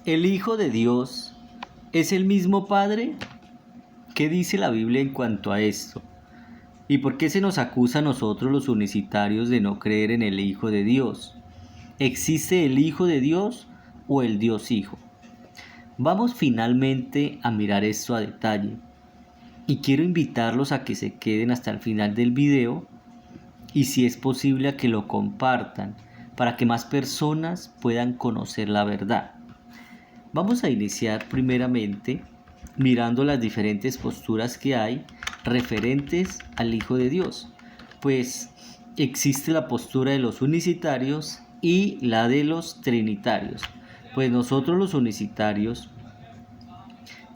¿El Hijo de Dios es el mismo Padre? ¿Qué dice la Biblia en cuanto a esto? ¿Y por qué se nos acusa a nosotros los unicitarios de no creer en el Hijo de Dios? ¿Existe el Hijo de Dios o el Dios Hijo? Vamos finalmente a mirar esto a detalle. Y quiero invitarlos a que se queden hasta el final del video y si es posible a que lo compartan para que más personas puedan conocer la verdad. Vamos a iniciar primeramente mirando las diferentes posturas que hay referentes al Hijo de Dios. Pues existe la postura de los unicitarios y la de los trinitarios. Pues nosotros los unicitarios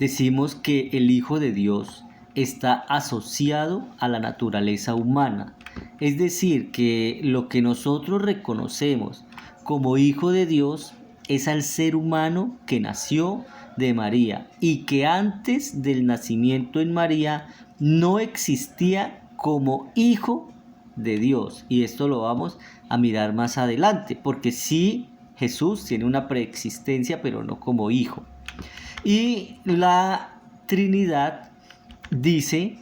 decimos que el Hijo de Dios está asociado a la naturaleza humana. Es decir, que lo que nosotros reconocemos como Hijo de Dios es al ser humano que nació de María y que antes del nacimiento en María no existía como Hijo de Dios. Y esto lo vamos a mirar más adelante, porque sí, Jesús tiene una preexistencia, pero no como Hijo. Y la Trinidad dice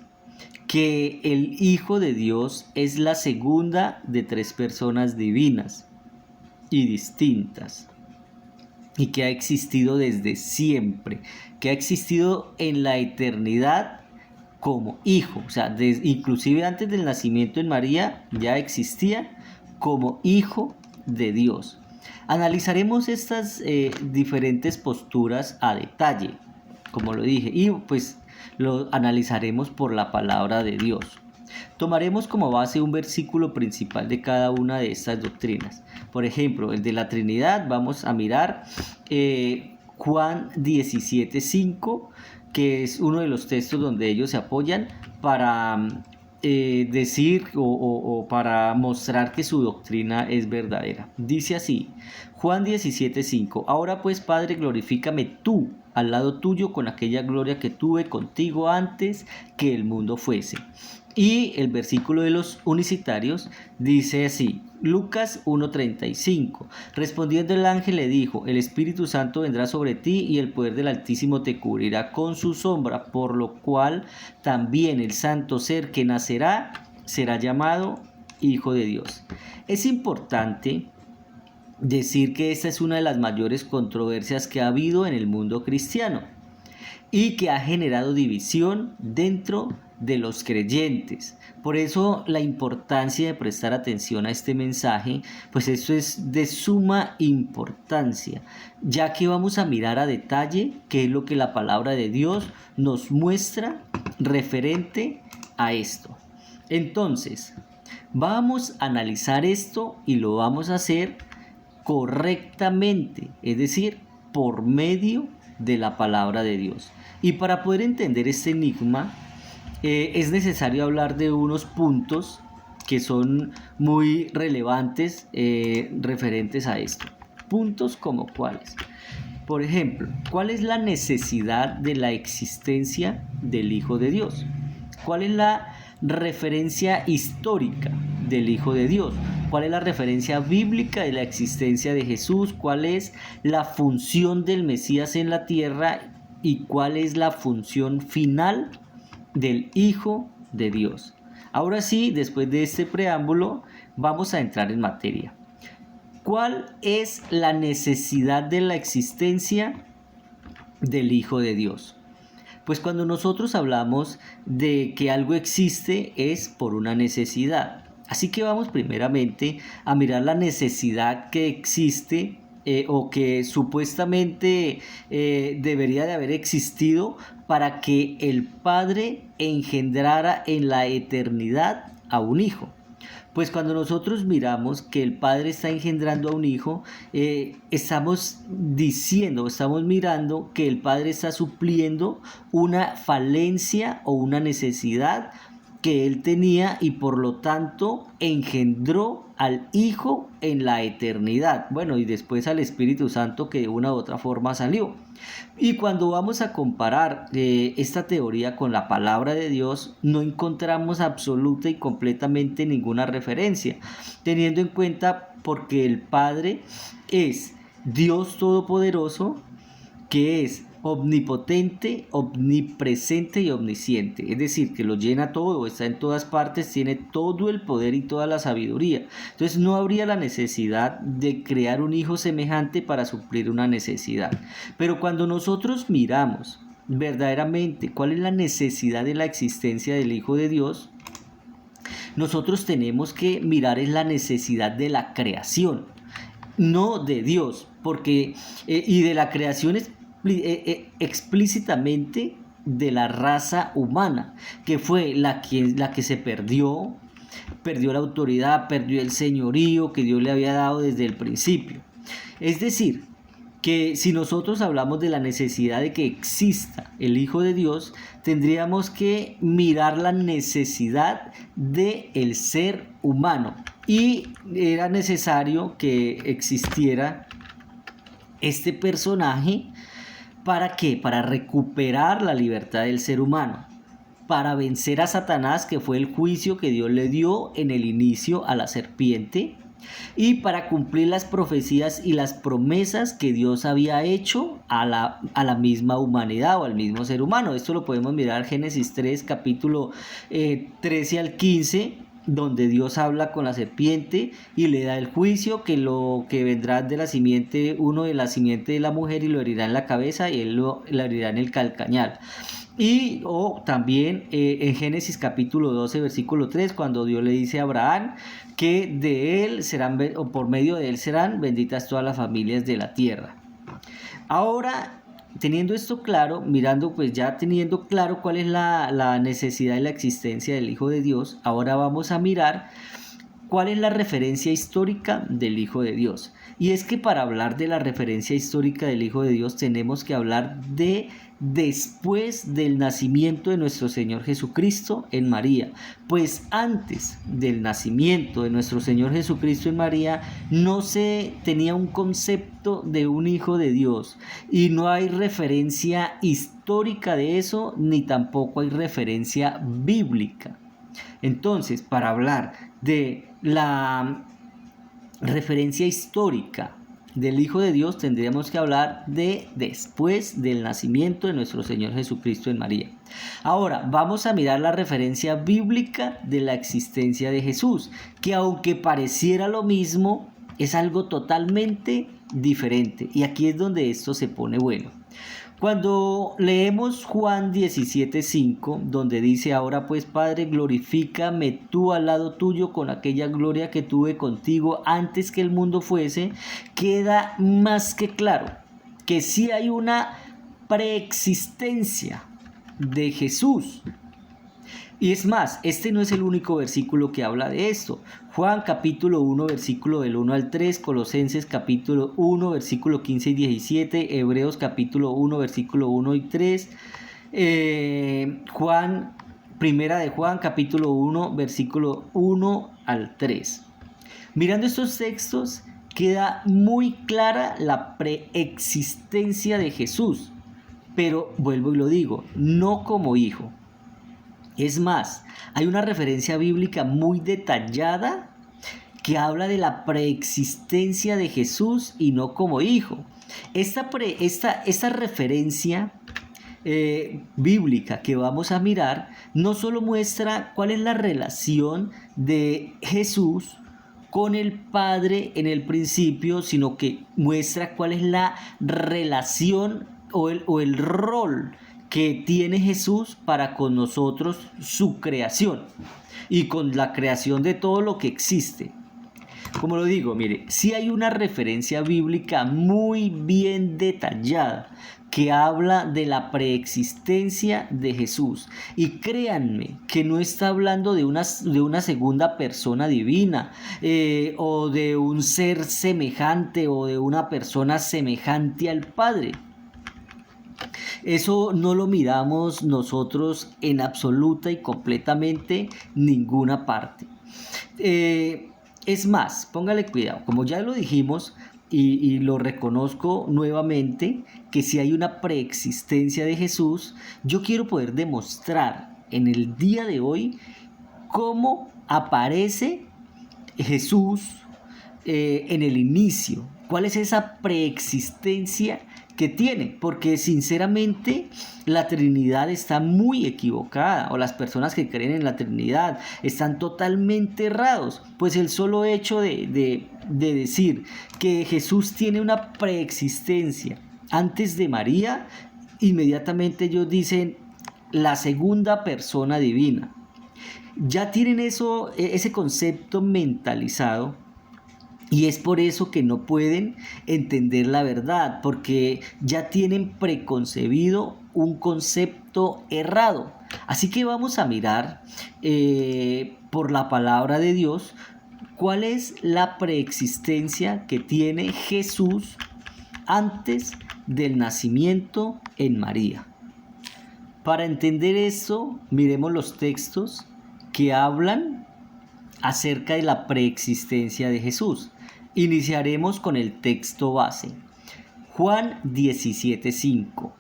que el Hijo de Dios es la segunda de tres personas divinas y distintas, y que ha existido desde siempre, que ha existido en la eternidad como Hijo, o sea, inclusive antes del nacimiento en María ya existía como Hijo de Dios. Analizaremos estas diferentes posturas a detalle, como lo dije, y pues lo analizaremos por la palabra de Dios. Tomaremos como base un versículo principal de cada una de estas doctrinas. Por ejemplo, el de la Trinidad, vamos a mirar Juan 17:5, que es uno de los textos donde ellos se apoyan para decir o para mostrar que su doctrina es verdadera. Dice así, Juan 17:5, ahora pues Padre, glorifícame tú al lado tuyo con aquella gloria que tuve contigo antes que el mundo fuese. Y el versículo de los unicitarios dice así, Lucas 1:35, respondiendo el ángel le dijo, el Espíritu Santo vendrá sobre ti y el poder del Altísimo te cubrirá con su sombra, por lo cual también el santo ser que nacerá será llamado Hijo de Dios. Es importante decir que esta es una de las mayores controversias que ha habido en el mundo cristiano y que ha generado división dentro de los creyentes. Por eso la importancia de prestar atención a este mensaje, pues esto es de suma importancia, ya que vamos a mirar a detalle qué es lo que la palabra de Dios nos muestra referente a esto. Entonces, vamos a analizar esto y lo vamos a hacer correctamente, es decir, por medio de la palabra de Dios. Y para poder entender este enigma, es necesario hablar de unos puntos que son muy relevantes referentes a esto. Puntos como cuáles. Por ejemplo, ¿cuál es la necesidad de la existencia del Hijo de Dios? ¿Cuál es la referencia histórica del Hijo de Dios? ¿Cuál es la referencia bíblica de la existencia de Jesús? ¿Cuál es la función del Mesías en la tierra? ¿Y cuál es la función final del Hijo de Dios? Ahora sí, después de este preámbulo, vamos a entrar en materia. ¿Cuál es la necesidad de la existencia del Hijo de Dios? Pues cuando nosotros hablamos de que algo existe es por una necesidad. Así que vamos primeramente a mirar la necesidad que existe o que supuestamente debería de haber existido para que el Padre engendrara en la eternidad a un hijo. Pues cuando nosotros miramos que el Padre está engendrando a un hijo, estamos mirando que el Padre está supliendo una falencia o una necesidad que él tenía y por lo tanto engendró al Hijo en la eternidad. Bueno, y después al Espíritu Santo que de una u otra forma salió. Y cuando vamos a comparar esta teoría con la palabra de Dios, no encontramos absoluta y completamente ninguna referencia, teniendo en cuenta porque el Padre es Dios Todopoderoso, que es omnipotente, omnipresente y omnisciente. Es decir, que lo llena todo, está en todas partes, tiene todo el poder y toda la sabiduría. Entonces no habría la necesidad de crear un hijo semejante para suplir una necesidad. Pero cuando nosotros miramos verdaderamente cuál es la necesidad de la existencia del Hijo de Dios, nosotros tenemos que mirar en la necesidad de la creación, no de Dios, porque y de la creación explícitamente de la raza humana, que fue la que se perdió la autoridad, perdió el señorío que Dios le había dado desde el principio. Es decir, que si nosotros hablamos de la necesidad de que exista el Hijo de Dios, tendríamos que mirar la necesidad del ser humano. Y era necesario que existiera este personaje. ¿Para qué? Para recuperar la libertad del ser humano, para vencer a Satanás, que fue el juicio que Dios le dio en el inicio a la serpiente, y para cumplir las profecías y las promesas que Dios había hecho a la misma humanidad o al mismo ser humano. Esto lo podemos mirar en Génesis 3, capítulo 13 al 15, donde Dios habla con la serpiente y le da el juicio que lo que vendrá de la simiente, uno de la simiente de la mujer, y lo herirá en la cabeza y él lo herirá en el calcañar. Y también en Génesis capítulo 12 versículo 3, cuando Dios le dice a Abraham que de él serán, o por medio de él serán benditas todas las familias de la tierra. Ahora, teniendo esto claro, pues ya teniendo claro cuál es la necesidad y la existencia del Hijo de Dios, ahora vamos a mirar cuál es la referencia histórica del Hijo de Dios. Y es que para hablar de la referencia histórica del Hijo de Dios tenemos que hablar de después del nacimiento de nuestro Señor Jesucristo en María. Pues antes del nacimiento de nuestro Señor Jesucristo en María no se tenía un concepto de un Hijo de Dios, y no hay referencia histórica de eso, ni tampoco hay referencia bíblica. Entonces, para hablar de la referencia histórica del Hijo de Dios, tendríamos que hablar de después del nacimiento de nuestro Señor Jesucristo en María. Ahora, vamos a mirar la referencia bíblica de la existencia de Jesús, que aunque pareciera lo mismo, es algo totalmente diferente. Y aquí es donde esto se pone bueno. Cuando leemos Juan 17:5, donde dice: ahora pues, Padre, glorifícame tú al lado tuyo con aquella gloria que tuve contigo antes que el mundo fuese, queda más que claro que sí hay una preexistencia de Jesús. Y es más, este no es el único versículo que habla de esto. Juan capítulo 1, versículo del 1 al 3, Colosenses capítulo 1, versículo 15 y 17, Hebreos capítulo 1, versículo 1 y 3, Primera de Juan capítulo 1, versículo 1 al 3. Mirando estos textos, queda muy clara la preexistencia de Jesús, pero vuelvo y lo digo, no como hijo. Es más, hay una referencia bíblica muy detallada que habla de la preexistencia de Jesús y no como hijo. Esta referencia bíblica que vamos a mirar no solo muestra cuál es la relación de Jesús con el Padre en el principio, sino que muestra cuál es la relación o el rol que tiene Jesús para con nosotros, su creación, y con la creación de todo lo que existe. Como lo digo, mire, sí hay una referencia bíblica muy bien detallada que habla de la preexistencia de Jesús. Y créanme que no está hablando de una segunda persona divina, o de un ser semejante, o de una persona semejante al Padre. Eso no lo miramos nosotros en absoluta y completamente ninguna parte. Es más, póngale cuidado, como ya lo dijimos y lo reconozco nuevamente, que si hay una preexistencia de Jesús, yo quiero poder demostrar en el día de hoy cómo aparece Jesús en el inicio. ¿Cuál es esa preexistencia que tiene, porque sinceramente la Trinidad está muy equivocada, o las personas que creen en la Trinidad están totalmente errados, pues el solo hecho de decir que Jesús tiene una preexistencia antes de María, inmediatamente ellos dicen la segunda persona divina. Ya tienen ese concepto mentalizado. Y es por eso que no pueden entender la verdad, porque ya tienen preconcebido un concepto errado. Así que vamos a mirar por la palabra de Dios cuál es la preexistencia que tiene Jesús antes del nacimiento en María. Para entender esto, miremos los textos que hablan acerca de la preexistencia de Jesús. Iniciaremos con el texto base, Juan 17:5,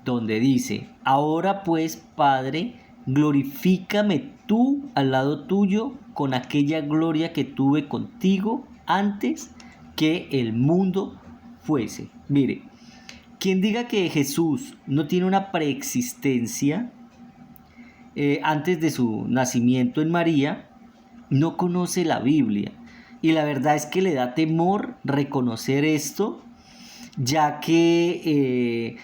donde dice: ahora pues, Padre, glorifícame tú al lado tuyo con aquella gloria que tuve contigo antes que el mundo fuese. Mire, quien diga que Jesús no tiene una preexistencia antes de su nacimiento en María, no conoce la Biblia. Y la verdad es que le da temor reconocer esto, ya que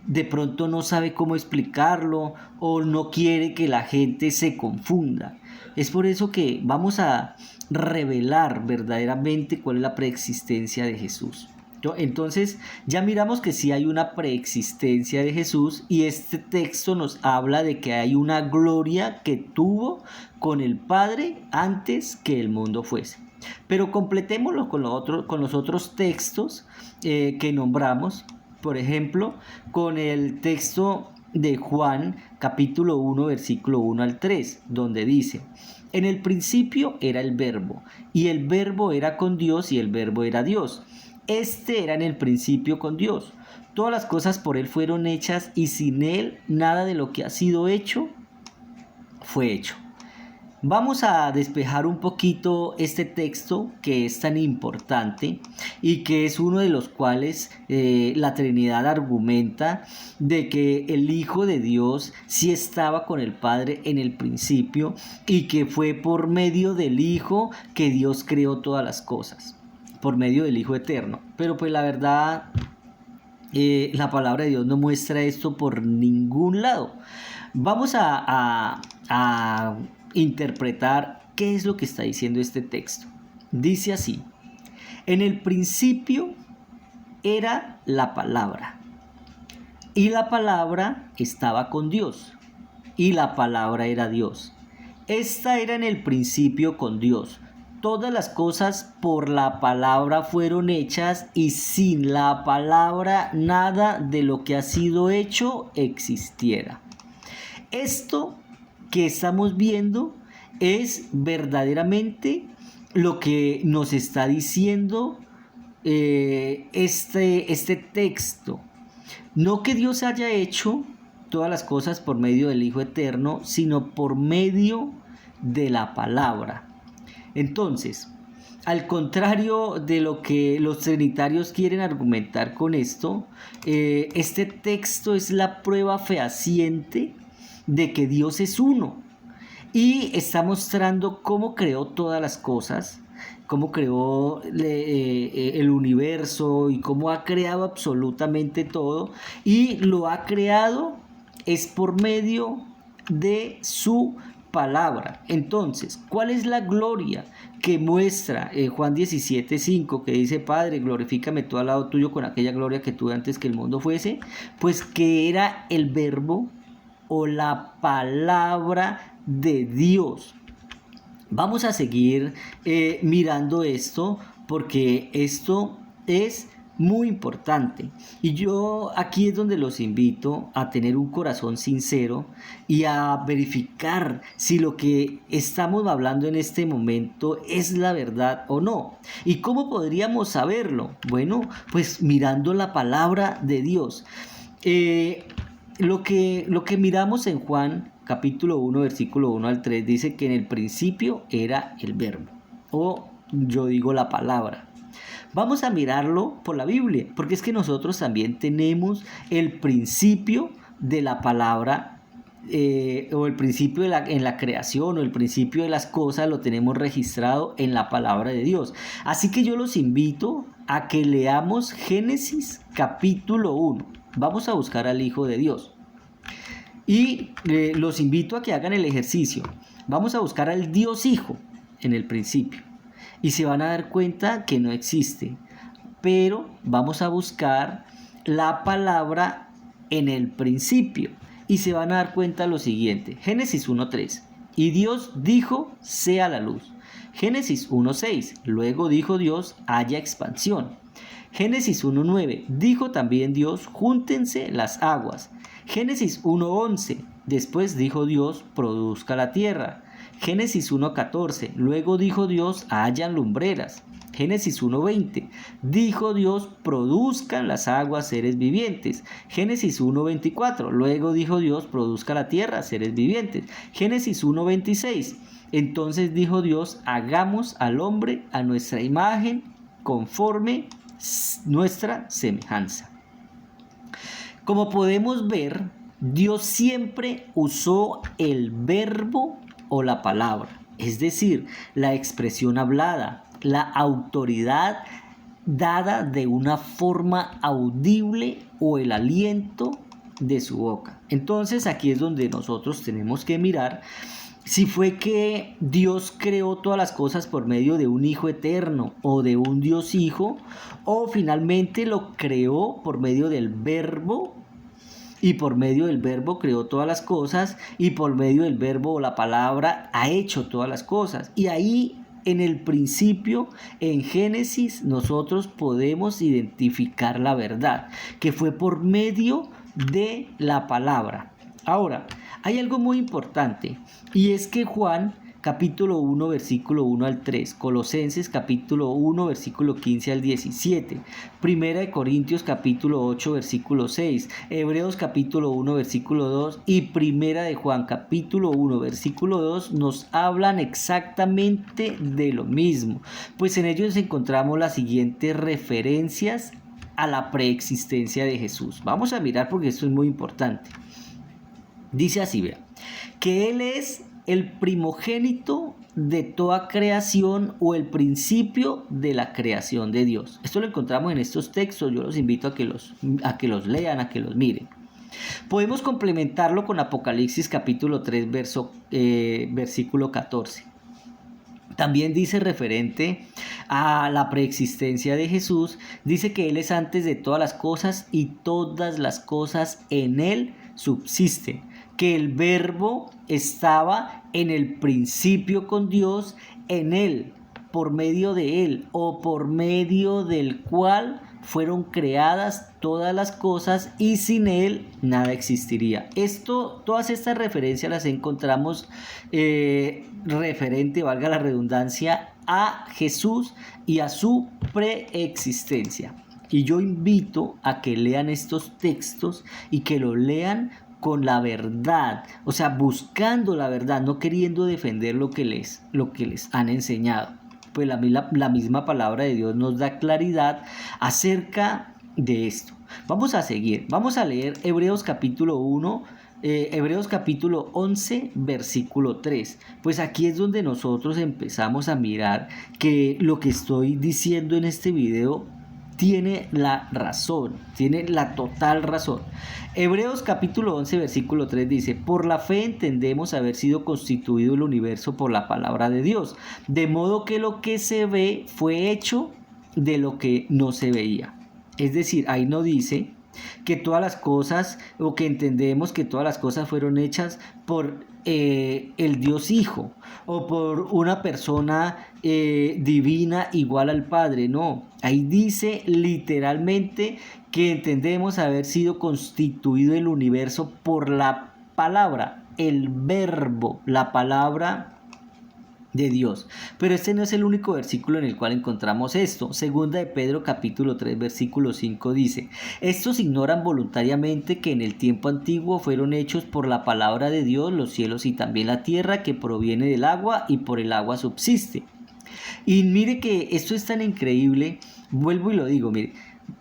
de pronto no sabe cómo explicarlo o no quiere que la gente se confunda. Es por eso que vamos a revelar verdaderamente cuál es la preexistencia de Jesús. Entonces ya miramos que sí hay una preexistencia de Jesús, y este texto nos habla de que hay una gloria que tuvo con el Padre antes que el mundo fuese. Pero completémoslo con los otros textos que nombramos, por ejemplo, con el texto de Juan capítulo 1 versículo 1 al 3, donde dice: en el principio era el Verbo, y el Verbo era con Dios, y el Verbo era Dios. Este era en el principio con Dios. Todas las cosas por Él fueron hechas, y sin Él nada de lo que ha sido hecho fue hecho. Vamos a despejar un poquito este texto que es tan importante y que es uno de los cuales la Trinidad argumenta de que el Hijo de Dios sí estaba con el Padre en el principio, y que fue por medio del Hijo que Dios creó todas las cosas, por medio del Hijo eterno. Pero pues la verdad, la palabra de Dios no muestra esto por ningún lado. Vamos a interpretar qué es lo que está diciendo este texto. Dice así: en el principio era la palabra, y la palabra estaba con Dios, y la palabra era Dios. Esta era en el principio con Dios. Todas las cosas por la palabra fueron hechas, y sin la palabra nada de lo que ha sido hecho existiera. Esto que estamos viendo es verdaderamente lo que nos está diciendo este texto. No que Dios haya hecho todas las cosas por medio del Hijo Eterno, sino por medio de la palabra. Entonces, al contrario de lo que los trinitarios quieren argumentar con esto, este texto es la prueba fehaciente de que Dios es uno, y está mostrando cómo creó todas las cosas, cómo creó el universo, y cómo ha creado absolutamente todo, y lo ha creado es por medio de su palabra. Entonces, ¿cuál es la gloria que muestra Juan 17:5, que dice: Padre, glorifícame tú al lado tuyo con aquella gloria que tuve antes que el mundo fuese? Pues que era el Verbo, o la palabra de Dios. Vamos a seguir mirando esto, porque esto es muy importante, y yo aquí es donde los invito a tener un corazón sincero y a verificar si lo que estamos hablando en este momento es la verdad o no. ¿Y cómo podríamos saberlo? Bueno, pues mirando la palabra de Dios. Lo que miramos en Juan capítulo 1 versículo 1 al 3 dice que en el principio era el Verbo, o yo digo la palabra. Vamos a mirarlo por la Biblia, porque es que nosotros también tenemos el principio de la palabra, o el principio en la creación, o el principio de las cosas lo tenemos registrado en la palabra de Dios. Así que yo los invito a que leamos Génesis capítulo 1. Vamos a buscar al Hijo de Dios. Y los invito a que hagan el ejercicio. Vamos a buscar al Dios Hijo en el principio. Y se van a dar cuenta que no existe. Pero vamos a buscar la palabra en el principio. Y se van a dar cuenta lo siguiente. Génesis 1:3. Y Dios dijo, sea la luz. Génesis 1:6. Luego dijo Dios, haya expansión. Génesis 1:9. Dijo también Dios, júntense las aguas. Génesis 1:11. Después dijo Dios, produzca la tierra. Génesis 1:14. Luego dijo Dios, hayan lumbreras. Génesis 1:20. Dijo Dios, produzcan las aguas seres vivientes. Génesis 1:24. Luego dijo Dios, produzca la tierra seres vivientes. Génesis 1:26. Entonces dijo Dios, hagamos al hombre a nuestra imagen, conforme nuestra semejanza. Como podemos ver, Dios siempre usó el verbo o la palabra, es decir, la expresión hablada, la autoridad dada de una forma audible o el aliento de su boca. Entonces aquí es donde nosotros tenemos que mirar si fue que Dios creó todas las cosas por medio de un Hijo eterno o de un Dios Hijo, o finalmente lo creó por medio del verbo, y por medio del verbo creó todas las cosas, y por medio del verbo o la palabra ha hecho todas las cosas. Y ahí en el principio, en Génesis, nosotros podemos identificar la verdad, que fue por medio de la palabra. Ahora, hay algo muy importante, y es que Juan capítulo 1 versículo 1 al 3, Colosenses capítulo 1 versículo 15 al 17, Primera de Corintios capítulo 8 versículo 6, Hebreos capítulo 1 versículo 2 y Primera de Juan capítulo 1 versículo 2 nos hablan exactamente de lo mismo, pues en ellos encontramos las siguientes referencias a la preexistencia de Jesús. Vamos a mirar porque esto es muy importante. Dice así, vea, que Él es el primogénito de toda creación o el principio de la creación de Dios. Esto lo encontramos en estos textos, yo los invito a que los lean, a que los miren. Podemos complementarlo con Apocalipsis capítulo 3, versículo 14. También dice referente a la preexistencia de Jesús, dice que Él es antes de todas las cosas y todas las cosas en Él subsisten, que el verbo estaba en el principio con Dios, en Él, por medio de Él o por medio del cual fueron creadas todas las cosas y sin Él nada existiría. Todas estas referencias las encontramos referente, valga la redundancia, a Jesús y a su preexistencia. Y yo invito a que lean estos textos y que lo lean con la verdad, o sea, buscando la verdad, no queriendo defender lo que les han enseñado. Pues la misma palabra de Dios nos da claridad acerca de esto. Vamos a seguir, vamos a leer Hebreos capítulo 1, Hebreos capítulo 11, versículo 3. Pues aquí es donde nosotros empezamos a mirar que lo que estoy diciendo en este video tiene la razón, tiene la total razón. Hebreos capítulo 11 versículo 3 dice, por la fe entendemos haber sido constituido el universo por la palabra de Dios, de modo que lo que se ve fue hecho de lo que no se veía. Es decir, ahí no dice que todas las cosas, o que entendemos que todas las cosas fueron hechas por el Dios Hijo, o por una persona divina igual al Padre. No, ahí dice literalmente que entendemos haber sido constituido el universo por la palabra, el verbo, la palabra de Dios. Pero este no es el único versículo en el cual encontramos esto. Segunda de Pedro capítulo 3 versículo 5 dice, estos ignoran voluntariamente que en el tiempo antiguo fueron hechos por la palabra de Dios los cielos y también la tierra, que proviene del agua y por el agua subsiste. Y mire que esto es tan increíble, vuelvo y lo digo, mire,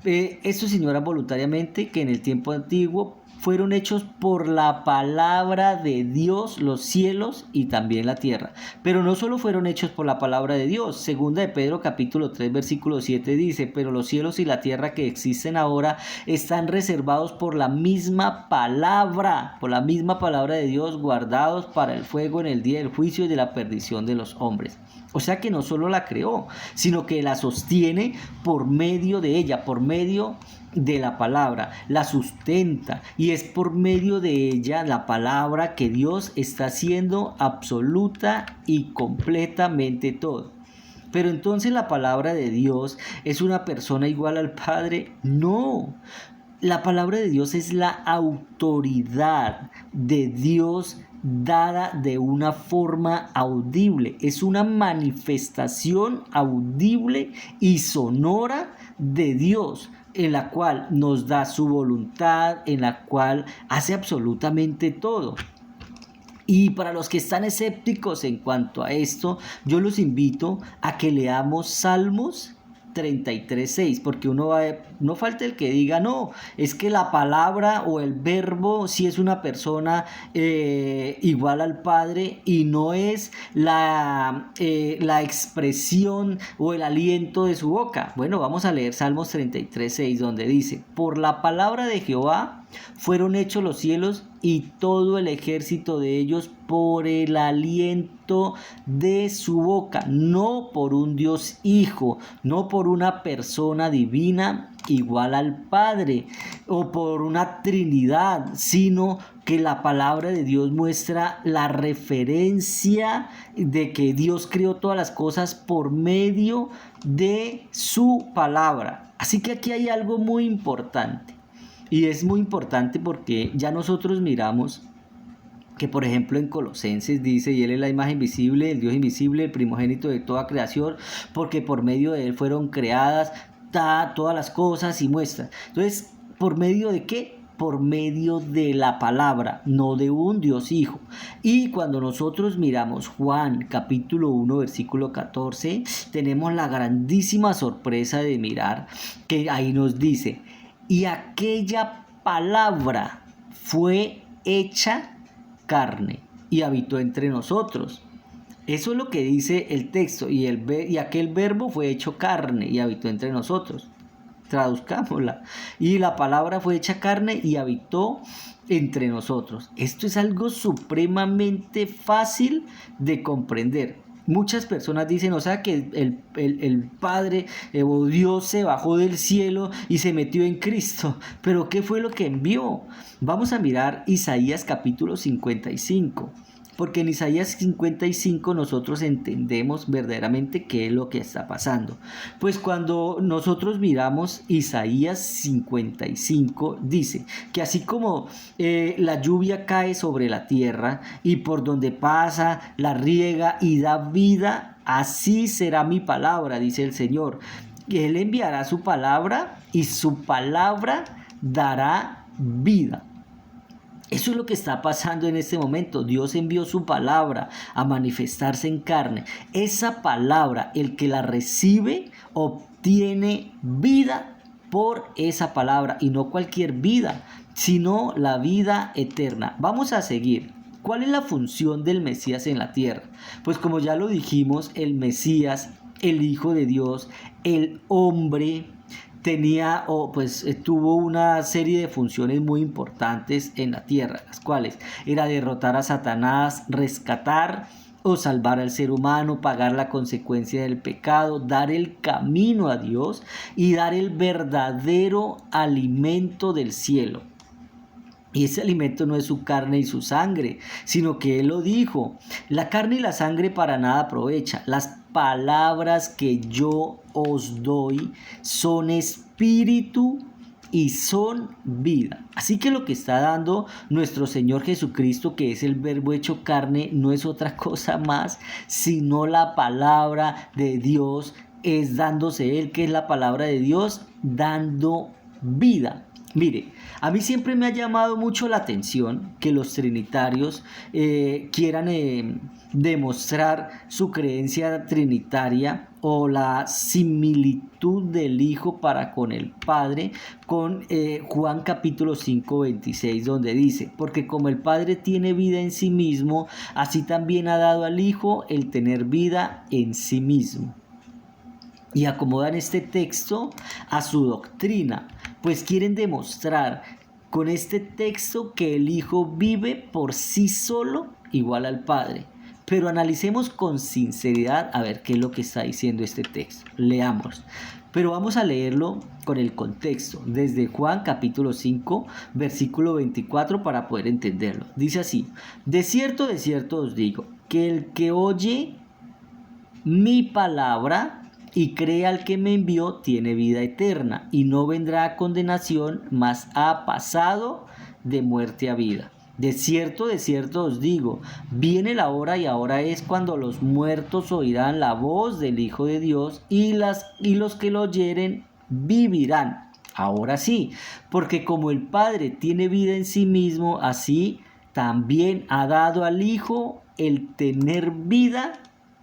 esto señora voluntariamente que en el tiempo antiguo fueron hechos por la palabra de Dios los cielos y también la tierra. Pero no solo fueron hechos por la palabra de Dios. Segunda de Pedro capítulo 3 versículo 7 dice: pero los cielos y la tierra que existen ahora están reservados por la misma palabra de Dios, guardados para el fuego en el día del juicio y de la perdición de los hombres. O sea que no solo la creó, sino que la sostiene por medio de ella, por medio de la palabra, la sustenta, y es por medio de ella, la palabra, que Dios está haciendo absoluta y completamente todo. Pero entonces, ¿la palabra de Dios es una persona igual al Padre? No. La palabra de Dios es la autoridad de Dios dada de una forma audible. Es una manifestación audible y sonora de Dios, en la cual nos da su voluntad, en la cual hace absolutamente todo. Y para los que están escépticos en cuanto a esto, yo los invito a que leamos Salmos 33:6, porque no falta el que diga: no, es que la palabra o el verbo sí es una persona igual al Padre, y no es la expresión o el aliento de su boca. Bueno, vamos a leer Salmos 33:6, donde dice: por la palabra de Jehová fueron hechos los cielos y todo el ejército de ellos, por el aliento de su boca. No por un Dios Hijo, no por una persona divina igual al Padre o por una Trinidad, sino que la palabra de Dios muestra la referencia de que Dios creó todas las cosas por medio de su palabra. Así que aquí hay algo muy importante. Y es muy importante porque ya nosotros miramos que, por ejemplo, en Colosenses dice: y Él es la imagen visible, el Dios invisible, el primogénito de toda creación, porque por medio de Él fueron creadas todas las cosas, y muestra. Entonces, ¿por medio de qué? Por medio de la palabra, no de un Dios Hijo. Y cuando nosotros miramos Juan capítulo 1 versículo 14, tenemos la grandísima sorpresa de mirar que ahí nos dice: y aquella palabra fue hecha carne y habitó entre nosotros. Eso es lo que dice el texto. Y aquel verbo fue hecho carne y habitó entre nosotros. Traduzcámosla. Y la palabra fue hecha carne y habitó entre nosotros. Esto es algo supremamente fácil de comprender. Muchas personas dicen: o sea que el Padre o Dios se bajó del cielo y se metió en Cristo. ¿Pero qué fue lo que envió? Vamos a mirar Isaías capítulo 55. Porque en Isaías 55 nosotros entendemos verdaderamente qué es lo que está pasando. Pues cuando nosotros miramos Isaías 55, dice que así como la lluvia cae sobre la tierra y por donde pasa la riega y da vida, así será mi palabra, dice el Señor. Él enviará su palabra y su palabra dará vida. Eso es lo que está pasando en este momento. Dios envió su palabra a manifestarse en carne. Esa palabra, el que la recibe, obtiene vida por esa palabra, y no cualquier vida, sino la vida eterna. Vamos a seguir. ¿Cuál es la función del Mesías en la tierra? Pues como ya lo dijimos, el Mesías, el Hijo de Dios, el hombre, tuvo una serie de funciones muy importantes en la tierra, las cuales era derrotar a Satanás, rescatar o salvar al ser humano, pagar la consecuencia del pecado, dar el camino a Dios y dar el verdadero alimento del cielo. Y ese alimento no es su carne y su sangre, sino que Él lo dijo: la carne y la sangre para nada aprovecha. Las palabras que yo os doy son espíritu y son vida. Así que lo que está dando nuestro Señor Jesucristo, que es el verbo hecho carne, no es otra cosa más sino la palabra de Dios. Es dándose Él, que es la palabra de Dios, dando vida. Mire, a mí siempre me ha llamado mucho la atención que los trinitarios quieran demostrar su creencia trinitaria o la similitud del Hijo para con el Padre con Juan capítulo 5, 26, donde dice, porque como el Padre tiene vida en sí mismo, así también ha dado al Hijo el tener vida en sí mismo. Y acomodan este texto a su doctrina, pues quieren demostrar con este texto que el Hijo vive por sí solo igual al Padre. Pero analicemos con sinceridad a ver qué es lo que está diciendo este texto. Leamos. Pero vamos a leerlo con el contexto, desde Juan capítulo 5, versículo 24 para poder entenderlo. Dice así, de cierto os digo, que el que oye mi palabra y cree al que me envió tiene vida eterna y no vendrá a condenación, mas ha pasado de muerte a vida. De cierto os digo, viene la hora y ahora es cuando los muertos oirán la voz del Hijo de Dios y los que lo oyeren vivirán. Ahora sí, porque como el Padre tiene vida en sí mismo, así también ha dado al Hijo el tener vida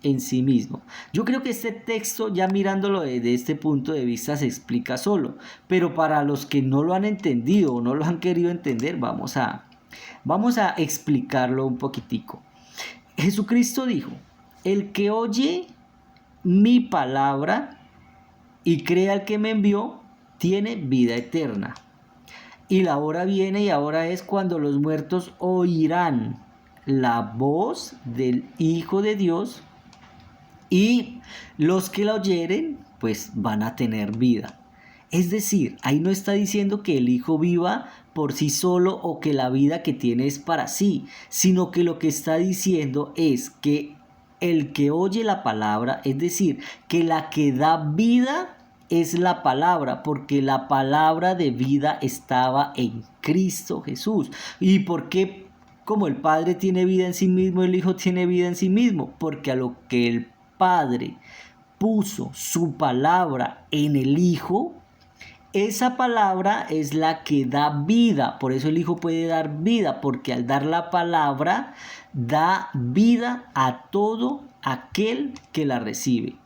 en sí mismo. Yo creo que este texto, ya mirándolo desde este punto de vista, se explica solo, pero para los que no lo han entendido o no lo han querido entender, vamos a explicarlo un poquitico. Jesucristo dijo, el que oye mi palabra y cree al que me envió, tiene vida eterna. Y la hora viene y ahora es cuando los muertos oirán la voz del Hijo de Dios y los que la oyeren, pues van a tener vida. Es decir, ahí no está diciendo que el Hijo viva por sí solo o que la vida que tiene es para sí, sino que lo que está diciendo es que el que oye la palabra, es decir, que la que da vida es la palabra, porque la palabra de vida estaba en Cristo Jesús. ¿Y por qué? Como el Padre tiene vida en sí mismo, el Hijo tiene vida en sí mismo, porque a lo que el Padre puso su palabra en el Hijo, esa palabra es la que da vida. Por eso el Hijo puede dar vida, porque al dar la palabra da vida a todo aquel que la recibe.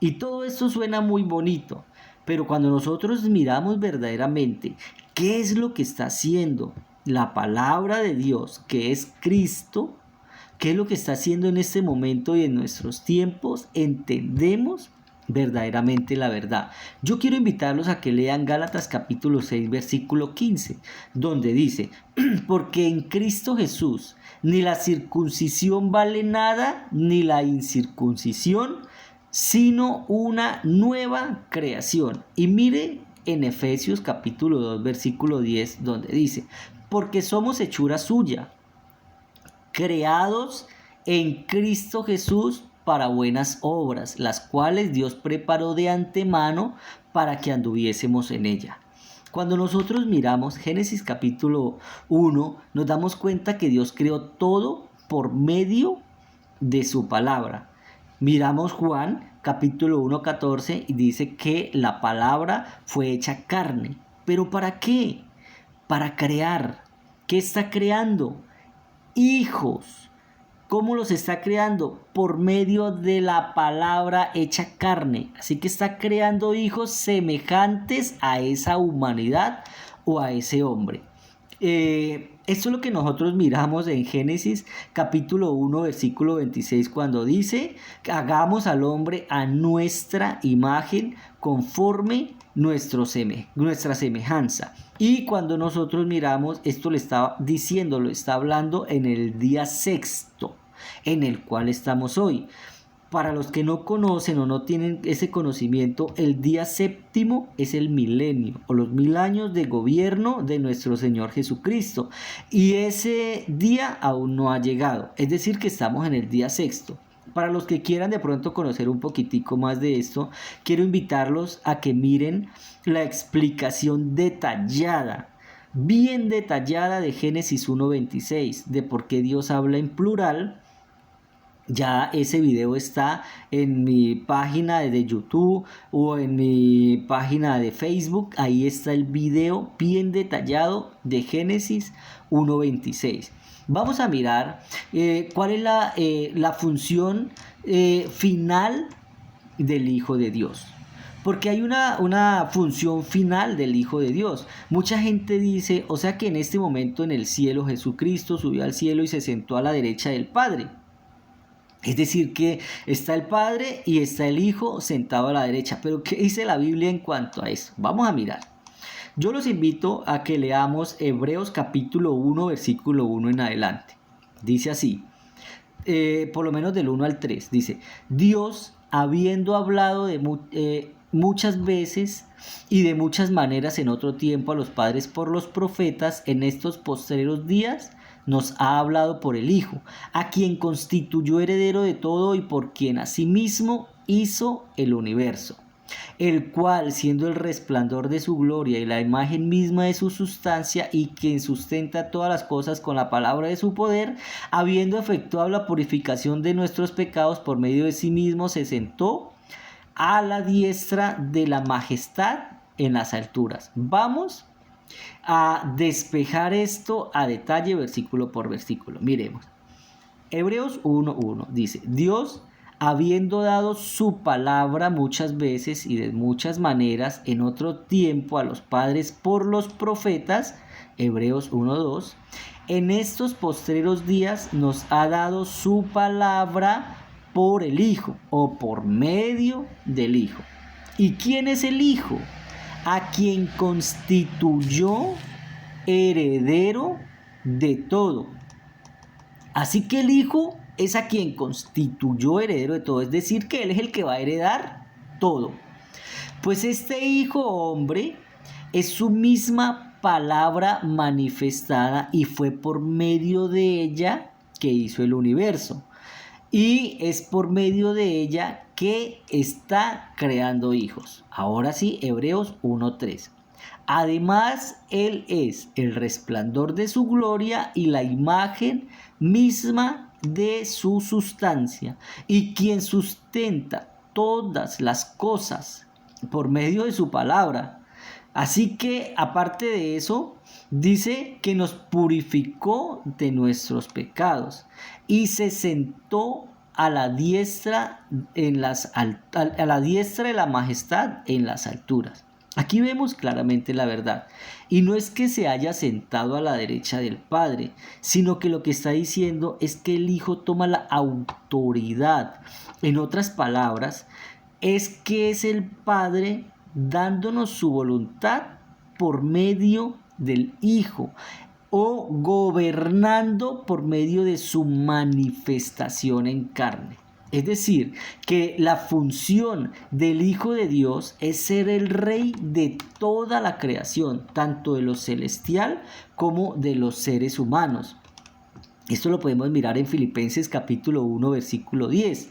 Y todo esto suena muy bonito, pero cuando nosotros miramos verdaderamente qué es lo que está haciendo la palabra de Dios, que es Cristo, qué es lo que está haciendo en este momento y en nuestros tiempos, entendemos verdaderamente la verdad. Yo quiero invitarlos a que lean Gálatas capítulo 6 versículo 15, donde dice, porque en Cristo Jesús ni la circuncisión vale nada, ni la incircuncisión, sino una nueva creación. Y mire en Efesios capítulo 2 versículo 10, donde dice, porque somos hechura suya, creados en Cristo Jesús para buenas obras, las cuales Dios preparó de antemano para que anduviésemos en ella. Cuando nosotros miramos Génesis capítulo 1, nos damos cuenta que Dios creó todo por medio de su palabra. Miramos Juan capítulo 1, 14 y dice que la palabra fue hecha carne. ¿Pero para qué? Para crear. ¿Qué está creando? Hijos. ¿Cómo los está creando? Por medio de la palabra hecha carne. Así que está creando hijos semejantes a esa humanidad o a ese hombre. Esto es lo que nosotros miramos en Génesis capítulo 1 versículo 26 cuando dice que hagamos al hombre a nuestra imagen conforme nuestra semejanza. Y cuando nosotros miramos, esto le está diciendo, lo está hablando en el día sexto, en el cual estamos hoy. Para los que no conocen o no tienen ese conocimiento, el día séptimo es el milenio o los 1000 años de gobierno de nuestro Señor Jesucristo. Y ese día aún no ha llegado, es decir que estamos en el día sexto. Para los que quieran de pronto conocer un poquitico más de esto, quiero invitarlos a que miren la explicación detallada, bien detallada de Génesis 1:26, de por qué Dios habla en plural Ya ese video está en mi página de YouTube o en mi página de Facebook. Ahí está el video bien detallado de Génesis 1:26. Vamos a mirar cuál es la función final del Hijo de Dios. Porque hay una función final del Hijo de Dios. Mucha gente dice, o sea que en este momento en el cielo Jesucristo subió al cielo y se sentó a la derecha del Padre. Es decir, que está el Padre y está el Hijo sentado a la derecha. Pero ¿qué dice la Biblia en cuanto a eso? Vamos a mirar. Yo los invito a que leamos Hebreos capítulo 1, versículo 1 en adelante. Dice así, por lo menos del 1 al 3. Dice, Dios, habiendo hablado muchas veces y de muchas maneras en otro tiempo a los padres por los profetas, en estos postreros días nos ha hablado por el Hijo, a quien constituyó heredero de todo y por quien asimismo hizo el universo, el cual, siendo el resplandor de su gloria y la imagen misma de su sustancia, y quien sustenta todas las cosas con la palabra de su poder, habiendo efectuado la purificación de nuestros pecados por medio de sí mismo, se sentó a la diestra de la majestad en las alturas. Vamos a despejar esto a detalle versículo por versículo. Miremos. Hebreos 1:1 dice, Dios, habiendo dado su palabra muchas veces y de muchas maneras en otro tiempo a los padres por los profetas, Hebreos 1:2, en estos postreros días nos ha dado su palabra por el Hijo o por medio del Hijo. ¿Y quién es el Hijo? A quien constituyó heredero de todo. Así que el Hijo es a quien constituyó heredero de todo, es decir, que Él es el que va a heredar todo. Pues este Hijo hombre es su misma palabra manifestada y fue por medio de ella que hizo el universo. Y es por medio de ella que está creando hijos. Ahora sí, Hebreos 1:3. Además, Él es el resplandor de su gloria y la imagen misma de su sustancia, y quien sustenta todas las cosas por medio de su palabra. Así que, aparte de eso, dice que nos purificó de nuestros pecados y se sentó a la diestra a la diestra de la majestad en las alturas. Aquí vemos claramente la verdad. Y no es que se haya sentado a la derecha del Padre, sino que lo que está diciendo es que el Hijo toma la autoridad. En otras palabras, es que es el Padre dándonos su voluntad por medio del Hijo, o gobernando por medio de su manifestación en carne. Es decir, que la función del Hijo de Dios es ser el rey de toda la creación, tanto de lo celestial como de los seres humanos. Esto lo podemos mirar en Filipenses capítulo 1, versículo 10.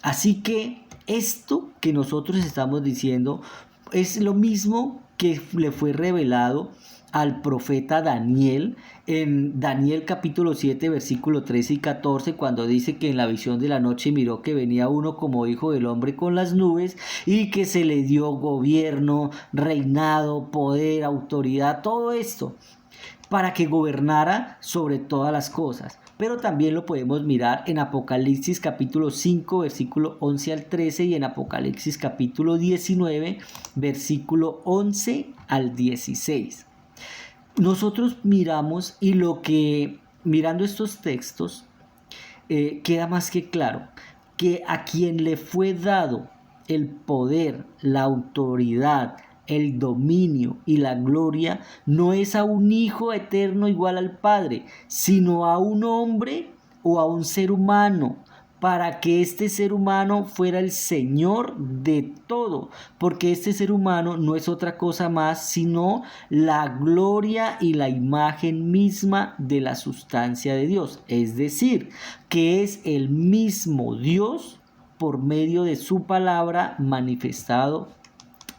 Así que esto que nosotros estamos diciendo es lo mismo que le fue revelado al profeta Daniel en Daniel capítulo 7 versículo 13 y 14, cuando dice que en la visión de la noche miró que venía uno como hijo del hombre con las nubes y que se le dio gobierno, reinado, poder, autoridad, todo esto para que gobernara sobre todas las cosas. Pero también lo podemos mirar en Apocalipsis capítulo 5 versículo 11 al 13 y en Apocalipsis capítulo 19 versículo 11 al 16. Nosotros miramos y mirando estos textos queda más que claro que a quien le fue dado el poder, la autoridad, el dominio y la gloria no es a un Hijo eterno igual al Padre, sino a un hombre o a un ser humano, para que este ser humano fuera el Señor de todo, porque este ser humano no es otra cosa más sino la gloria y la imagen misma de la sustancia de Dios, es decir, que es el mismo Dios por medio de su palabra manifestado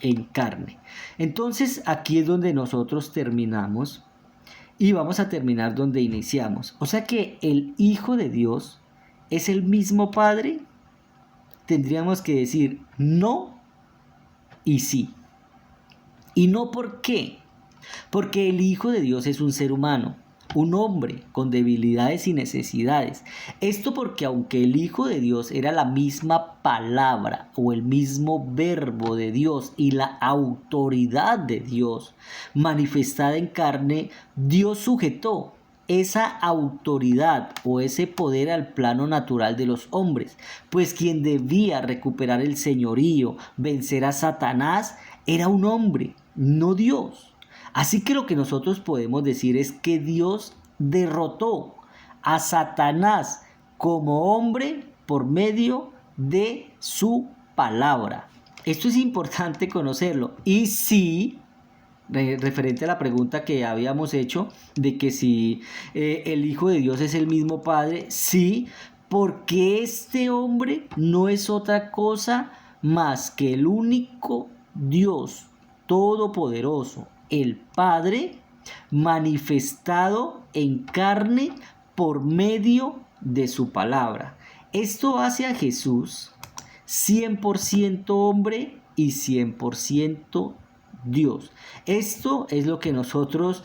en carne. Entonces aquí es donde nosotros terminamos y vamos a terminar donde iniciamos. O sea que el Hijo de Dios es el mismo Padre? Tendríamos que decir no y sí. ¿Y no por qué? Porque el Hijo de Dios es un ser humano, un hombre con debilidades y necesidades. Esto porque aunque el Hijo de Dios era la misma palabra o el mismo verbo de Dios y la autoridad de Dios manifestada en carne, Dios sujetó esa autoridad o ese poder al plano natural de los hombres, pues quien debía recuperar el señorío, vencer a Satanás, era un hombre, no Dios. Así que lo que nosotros podemos decir es que Dios derrotó a Satanás como hombre por medio de su palabra. Esto es importante conocerlo. Y sí, referente a la pregunta que habíamos hecho de que si el Hijo de Dios es el mismo Padre, sí, porque este hombre no es otra cosa más que el único Dios todopoderoso, el Padre, manifestado en carne por medio de su palabra. Esto hace a Jesús 100% hombre y 100% Dios. Esto es lo que nosotros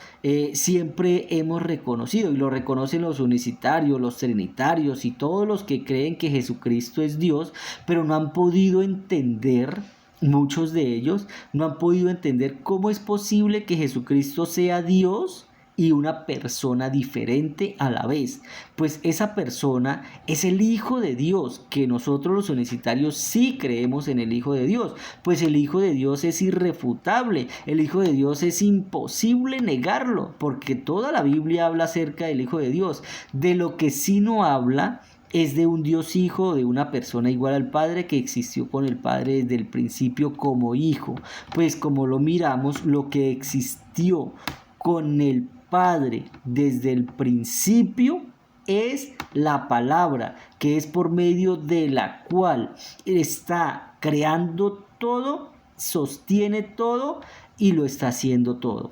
siempre hemos reconocido y lo reconocen los unicitarios, los trinitarios y todos los que creen que Jesucristo es Dios, pero no han podido entender. Muchos de ellos no han podido entender cómo es posible que Jesucristo sea Dios y una persona diferente a la vez, pues esa persona es el Hijo de Dios, que nosotros los unicitarios sí creemos en el Hijo de Dios, pues el Hijo de Dios es irrefutable, el Hijo de Dios es imposible negarlo, porque toda la Biblia habla acerca del Hijo de Dios. De lo que sí no habla es de un Dios Hijo, de una persona igual al Padre que existió con el Padre desde el principio como Hijo. Pues como lo miramos, lo que existió con el Padre desde el principio es la palabra, que es por medio de la cual está creando todo, sostiene todo y lo está haciendo todo.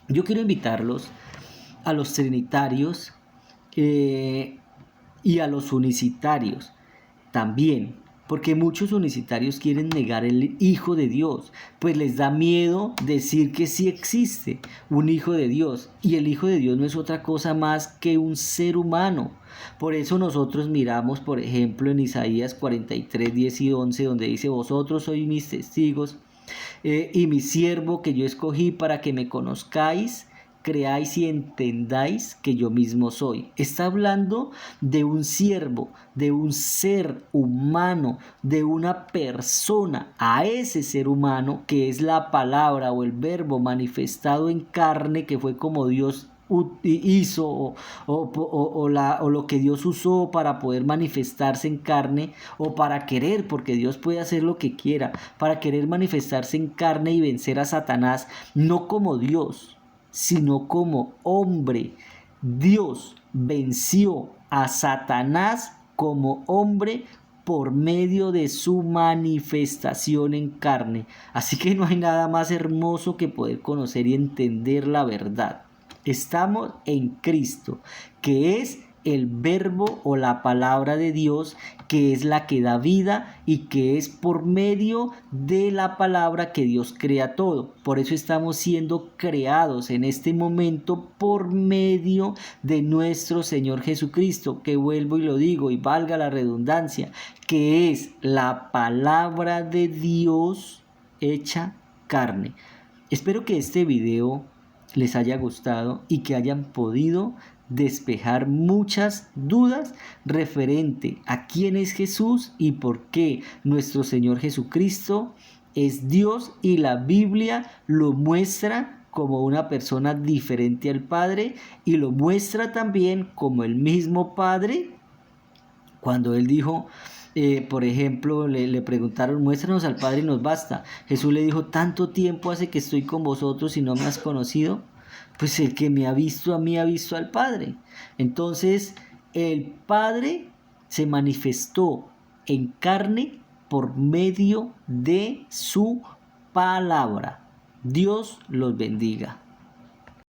Yo quiero invitarlos a los trinitarios y a los unicitarios también, porque muchos unicitarios quieren negar el Hijo de Dios, pues les da miedo decir que sí existe un Hijo de Dios, y el Hijo de Dios no es otra cosa más que un ser humano. Por eso nosotros miramos, por ejemplo, en Isaías 43, 10 y 11, donde dice: vosotros sois mis testigos y mi siervo que yo escogí para que me conozcáis, creáis y entendáis que yo mismo soy. Está hablando de un siervo, de un ser humano, de una persona. A ese ser humano que es la palabra o el verbo manifestado en carne, que fue como Dios hizo o lo que Dios usó para poder manifestarse en carne, o para querer, porque Dios puede hacer lo que quiera, para querer manifestarse en carne y vencer a Satanás, no como Dios, sino como hombre. Dios venció a Satanás como hombre por medio de su manifestación en carne. Así que no hay nada más hermoso que poder conocer y entender la verdad. Estamos en Cristo, que es el verbo o la palabra de Dios, que es la que da vida y que es por medio de la palabra que Dios crea todo. Por eso estamos siendo creados en este momento por medio de nuestro Señor Jesucristo, que vuelvo y lo digo y valga la redundancia, que es la palabra de Dios hecha carne. Espero que este video les haya gustado y que hayan podido despejar muchas dudas referente a quién es Jesús y por qué nuestro Señor Jesucristo es Dios, y la Biblia lo muestra como una persona diferente al Padre, y lo muestra también como el mismo Padre. Cuando él dijo, por ejemplo, le preguntaron: muéstranos al Padre y nos basta. Jesús le dijo: tanto tiempo hace que estoy con vosotros y no me has conocido. Pues el que me ha visto a mí ha visto al Padre. Entonces el Padre se manifestó en carne por medio de su palabra. Dios los bendiga.